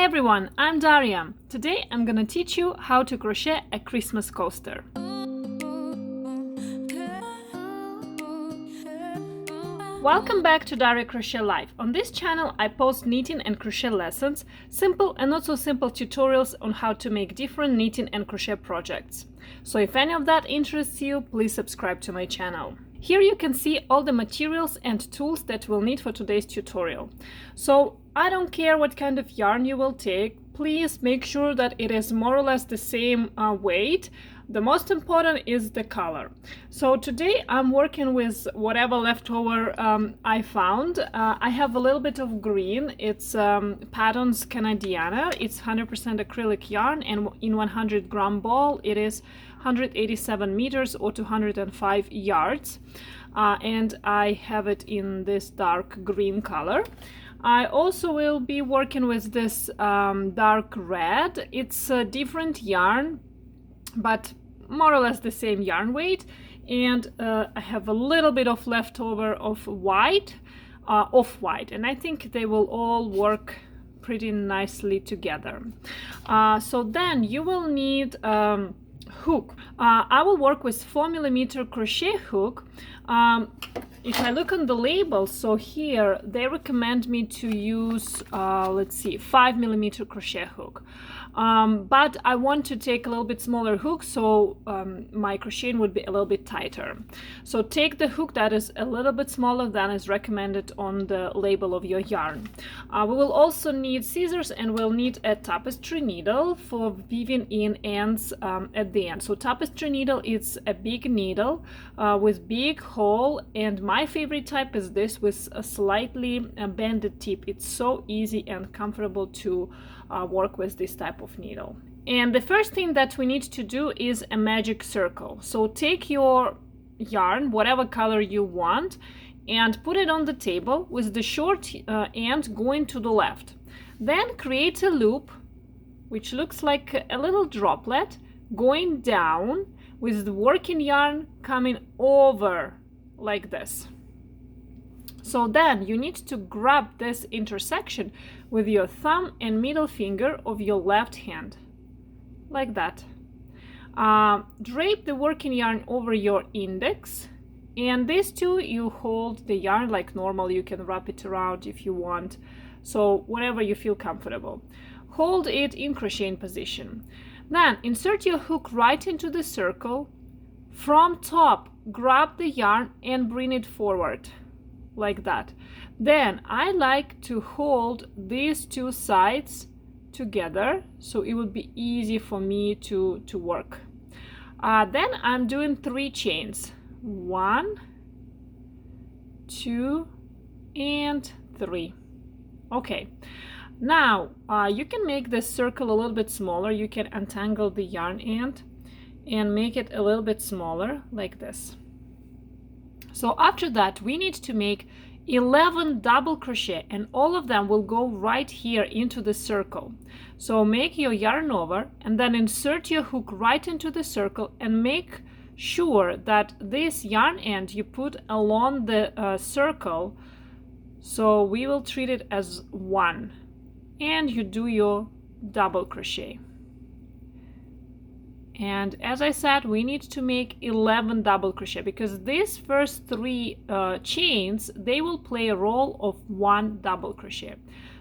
Hi everyone, I'm Daria. Today I'm gonna teach you how to crochet a Christmas coaster. Welcome back to DaryaCrochetLife. On this channel I post knitting and crochet lessons, simple and not so simple tutorials on how to make different knitting and crochet projects. So if any of that interests you, please subscribe to my channel. Here you can see all the materials and tools that we'll need for today's tutorial. So I don't care what kind of yarn you will take, please make sure that it is more or less the same weight. The most important is the color. So today I'm working with whatever leftover I found. I have a little bit of green. It's Patterns Canadiana. It's 100% acrylic yarn, and in 100-gram ball it is 187 meters or 205 yards. And I have it in this dark green color. I also will be working with this dark red. It's a different yarn, but more or less the same yarn weight. And I have a little bit of leftover of white, off-white, and I think they will all work pretty nicely together. So then you will need hook. I will work with 4mm crochet hook. If I look on the label, so here they recommend me to use, let's see, 5mm crochet hook. But I want to take a little bit smaller hook, so my crocheting would be a little bit tighter. So take the hook that is a little bit smaller than is recommended on the label of your yarn. We will also need scissors, and we'll need a tapestry needle for weaving in ends at the end. So tapestry needle is a big needle with big hole, and my favorite type is this with a slightly bended tip. It's so easy and comfortable to work with this type of needle. And the first thing that we need to do is a magic circle. So take your yarn, whatever color you want, and put it on the table with the short end going to the left. Then create a loop which looks like a little droplet going down with the working yarn coming over like this. So then you need to grab this intersection with your thumb and middle finger of your left hand, like that. Drape the working yarn over your index, and these two you hold the yarn like normal. You can wrap it around if you want, so whatever you feel comfortable. Hold it in crocheting position. Then insert your hook right into the circle. From top, grab the yarn and bring it forward like that. Then I like to hold these two sides together so it would be easy for me to work. Then I'm doing 3 chains. 1, 2, and 3. Okay. Now you can make this circle a little bit smaller. You can untangle the yarn end and make it a little bit smaller like this. So after that we need to make 11 double crochet, and all of them will go right here into the circle. So make your yarn over and then insert your hook right into the circle, and make sure that this yarn end you put along the circle, so we will treat it as one, and you do your double crochet. And as I said, we need to make 11 double crochet because these first 3 chains, they will play a role of 1 double crochet.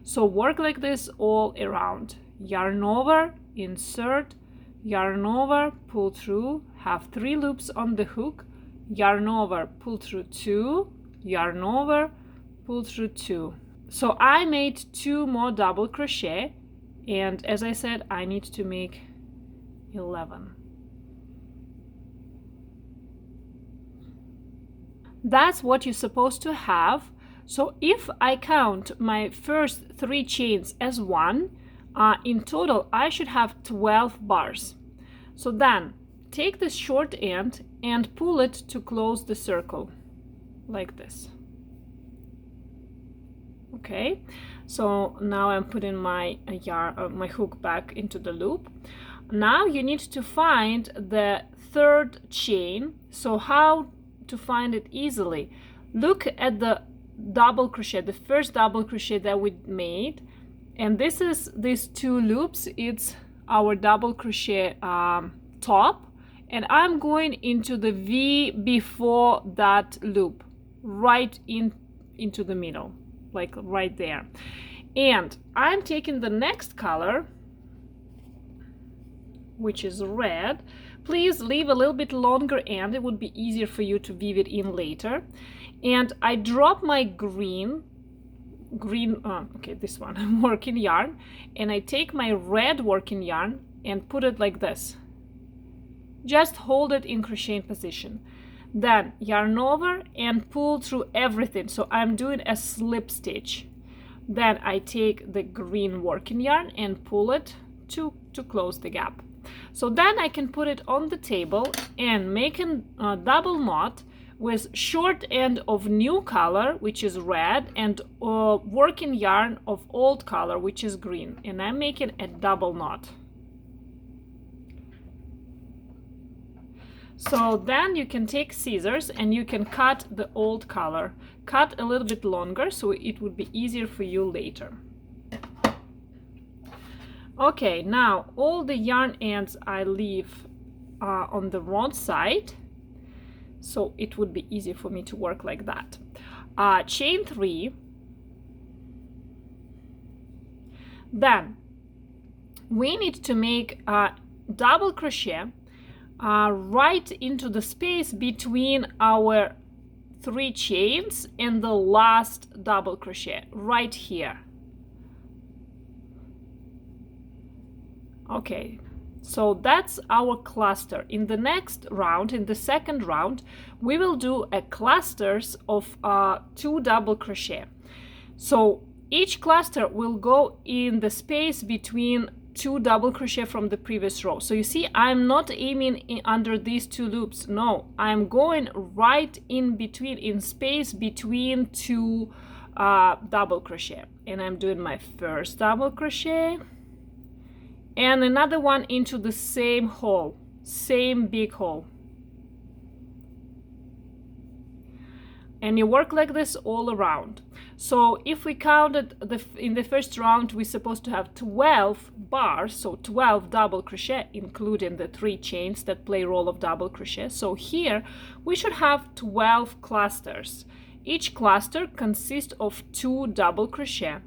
So work like this all around. Yarn over, insert, yarn over, pull through, have 3 loops on the hook, yarn over, pull through 2, yarn over, pull through 2. So I made 2 more double crochet, and as I said, I need to make 11. That's what you're supposed to have. So if I count my first 3 chains as 1, in total I should have 12 bars. So then take the short end and pull it to close the circle like this. Okay, so now I'm putting my my hook back into the loop. Now you need to find the 3rd chain. So how to find it easily? Look at the double crochet, the first double crochet that we made, And this is these 2 loops. It's our double crochet top, and I'm going into the V before that loop, right into the middle, like right there. And I'm taking the next color, which is red. Please leave a little bit longer end, it would be easier for you to weave it in later. And I drop my green, okay, this one, working yarn, and I take my red working yarn and put it like this. Just hold it in crochet position. Then yarn over and pull through everything. So I'm doing a slip stitch. Then I take the green working yarn and pull it to close the gap. So then I can put it on the table and make a double knot with short end of new color, which is red, and working yarn of old color, which is green. And I'm making a double knot. So then you can take scissors and you can cut the old color. Cut a little bit longer so it would be easier for you later. Okay, now all the yarn ends I leave on the wrong side, so it would be easier for me to work like that. Chain 3. Then we need to make a double crochet right into the space between our 3 chains and the last double crochet right here. Okay, so that's our cluster. In the next round, in the second round, we will do a clusters of 2 double crochet. So each cluster will go in the space between 2 double crochet from the previous row. So you see, I'm not aiming under these 2 loops. No, I'm going right in between, in space between 2 double crochet. And I'm doing my first double crochet and another one into the same hole, same big hole. And you work like this all around. So if we counted in the first round, we're supposed to have 12 bars, so 12 double crochet, including the 3 chains that play role of double crochet. So here we should have 12 clusters. Each cluster consists of 2 double crochet.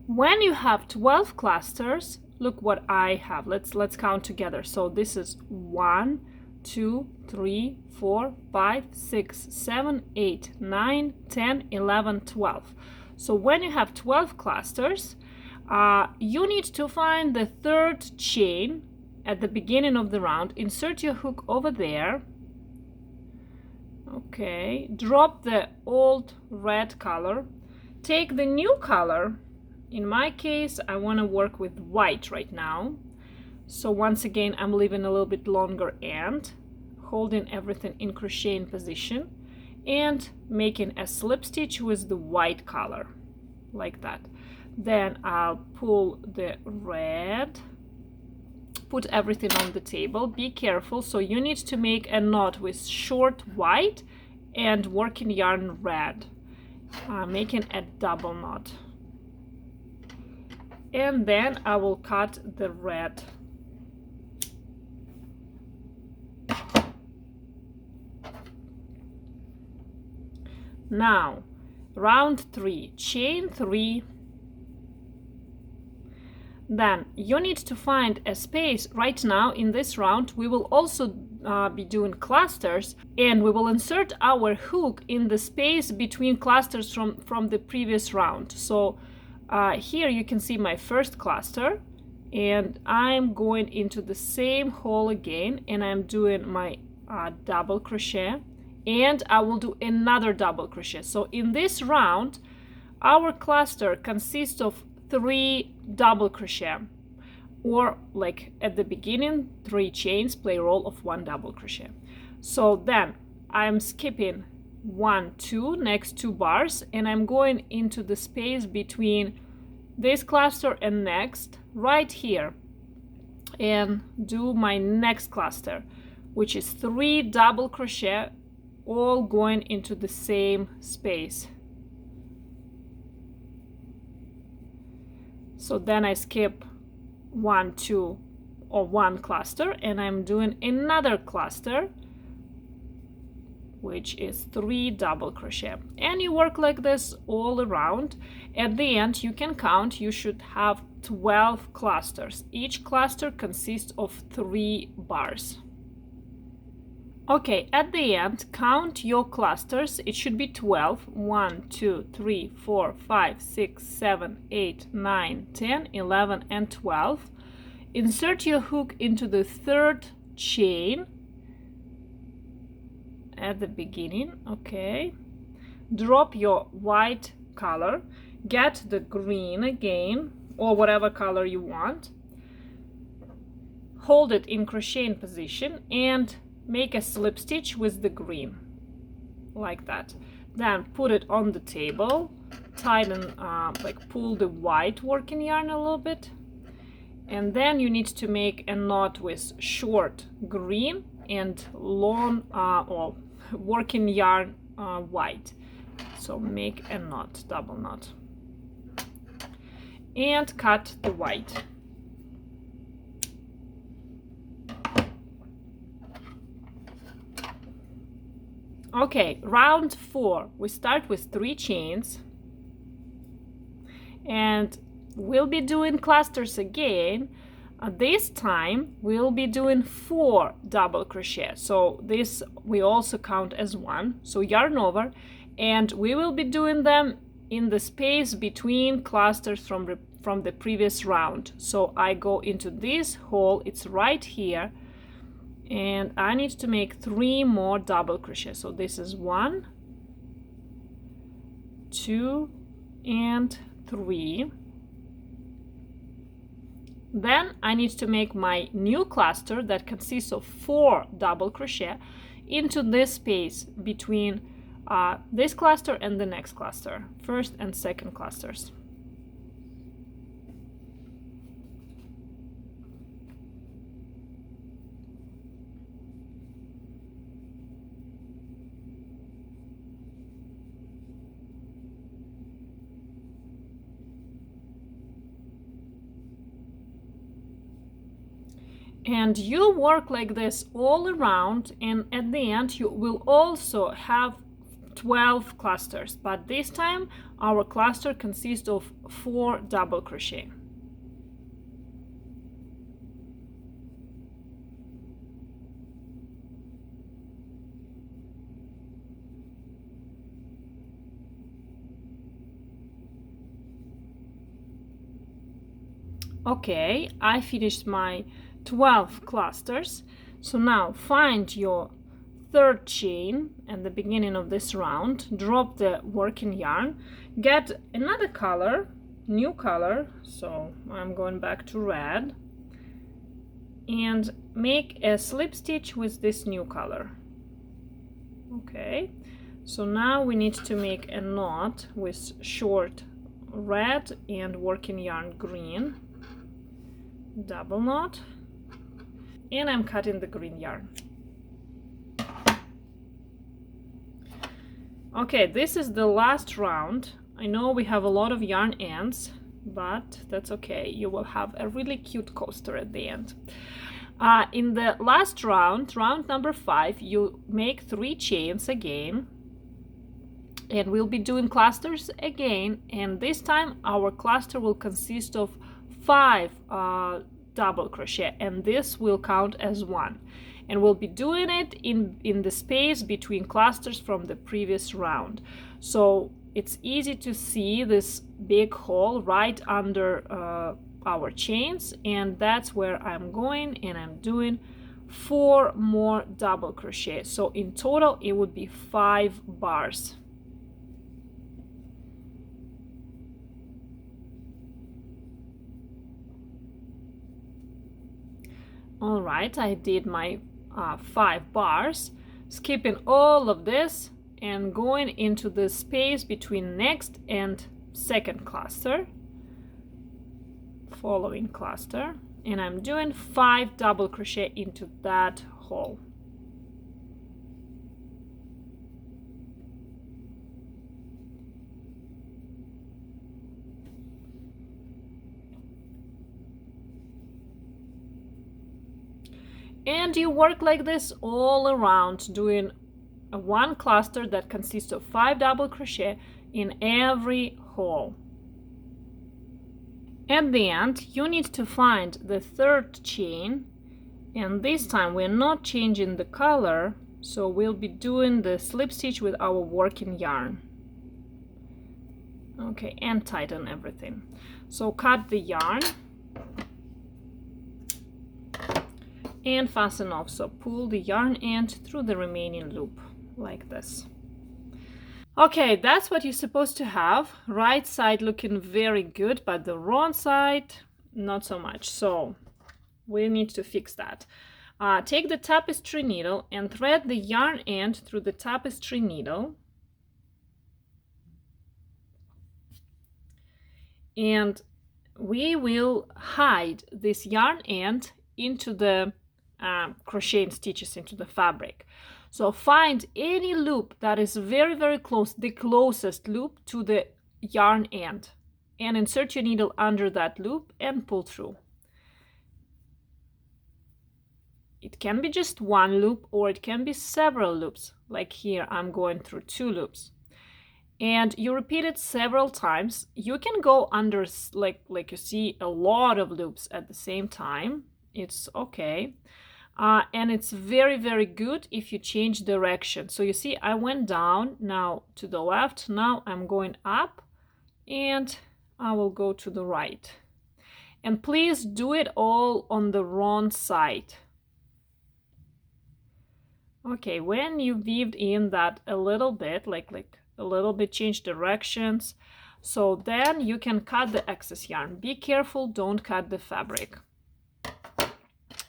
When you have 12 clusters, look what I have. Let's count together. So this is 1, 2, 3, 4, 5, 6, 7, 8, 9, 10, 11, 12. So when you have 12 clusters, you need to find the 3rd chain at the beginning of the round. Insert your hook over there. Okay, drop the old red color. Take the new color. In my case, I want to work with white right now. So once again, I'm leaving a little bit longer end, holding everything in crocheting position and making a slip stitch with the white color, like that. Then I'll pull the red, put everything on the table. Be careful. So you need to make a knot with short white and working yarn red, making a double knot. And then I will cut the red. Now, round 3, chain 3. Then you need to find a space. Right now in this round, we will also be doing clusters, and we will insert our hook in the space between clusters from the previous round. So here you can see my first cluster, and I'm going into the same hole again, and I'm doing my double crochet, and I will do another double crochet. So in this round, our cluster consists of 3 double crochet, or like at the beginning, 3 chains play role of 1 double crochet. So then I'm skipping 1, 2 next 2 bars, and I'm going into the space between this cluster and next right here and do my next cluster, which is 3 double crochet, all going into the same space. So then I skip 1, 2 or 1 cluster, and I'm doing another cluster, which is 3 double crochet, and you work like this all around. At the end you can count, you should have 12 clusters. Each cluster consists of 3 bars. Okay, at the end count your clusters. It should be 12. 1, 2, 3, 4, 5, 6, 7, 8, 9, 10, 11 and 12. Insert your hook into the 3rd chain at the beginning. Okay, drop your white color, get the green again or whatever color you want, hold it in crocheting position and make a slip stitch with the green like that. Then put it on the table, tighten, like pull the white working yarn a little bit, and then you need to make a knot with short green and long or working yarn white. So make a knot, double knot, and cut the white. Okay, round 4, we start with 3 chains, and we'll be doing clusters again. This time we'll be doing 4 double crochet, so this we also count as 1. So yarn over, and we will be doing them in the space between clusters from the previous round. So I go into this hole, it's right here, and I need to make 3 more double crochet. So this is 1, 2 and 3. Then I need to make my new cluster that consists of 4 double crochet into this space between this cluster and the next cluster, first and second clusters. And you work like this all around, and at the end you will also have 12 clusters, but this time our cluster consists of 4 double crochet. Okay, I finished my 12 clusters. So now find your 3rd chain at the beginning of this round, drop the working yarn, get another color, new color, so I'm going back to red, and make a slip stitch with this new color. Okay, so now we need to make a knot with short red and working yarn green, double knot, and I'm cutting the green yarn. Okay, this is the last round. I know we have a lot of yarn ends, but that's okay. You will have a really cute coaster at the end. In the last round, round number 5, you make 3 chains again, and we'll be doing clusters again, and this time our cluster will consist of 5 double crochet, and this will count as 1, and we'll be doing it in the space between clusters from the previous round. So it's easy to see this big hole right under our chains, and that's where I'm going, and I'm doing 4 more double crochet. So in total it would be 5 bars. All right, I did my 5 bars, skipping all of this, and going into the space between next and second cluster, following cluster, and I'm doing 5 double crochet into that hole. And you work like this all around, doing one cluster that consists of 5 double crochet in every hole. At the end, you need to find the third chain, and this time we're not changing the color, so we'll be doing the slip stitch with our working yarn. Okay, and tighten everything. So cut the yarn and fasten off. So pull the yarn end through the remaining loop like this. Okay, that's what you're supposed to have. Right side looking very good, but the wrong side not so much. So we need to fix that. Take the tapestry needle and thread the yarn end through the tapestry needle, and we will hide this yarn end into the crocheting stitches into the fabric. So find any loop that is very, very close, the closest loop to the yarn end, and insert your needle under that loop and pull through. It can be just one loop or it can be several loops. Like here, I'm going through 2 loops. And you repeat it several times. You can go under, like you see, a lot of loops at the same time. It's okay. And it's very, very good if you change direction. So you see, I went down, now to the left, now I'm going up, and I will go to the right. And please do it all on the wrong side. Okay, when you weaved in that a little bit, like a little bit, change directions, so then you can cut the excess yarn. Be careful, don't cut the fabric.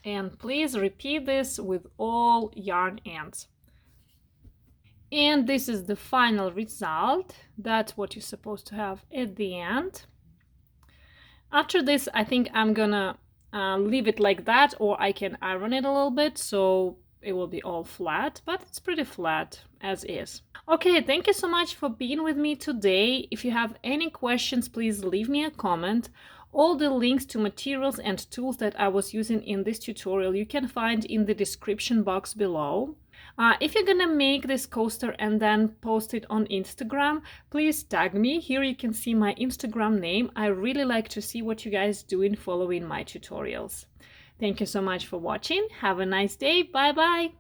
And please repeat this with all yarn ends. And this is the final result. That's what you're supposed to have at the end. After this, I think I'm gonna leave it like that, or I can iron it a little bit so it will be all flat, but it's pretty flat as is. Okay, thank you so much for being with me today. If you have any questions, please leave me a comment. All the links to materials and tools that I was using in this tutorial you can find in the description box below. If you're gonna make this coaster and then post it on Instagram, please tag me. Here you can see my Instagram name. I really like to see what you guys doing following my tutorials. Thank you so much for watching. Have a nice day. Bye bye.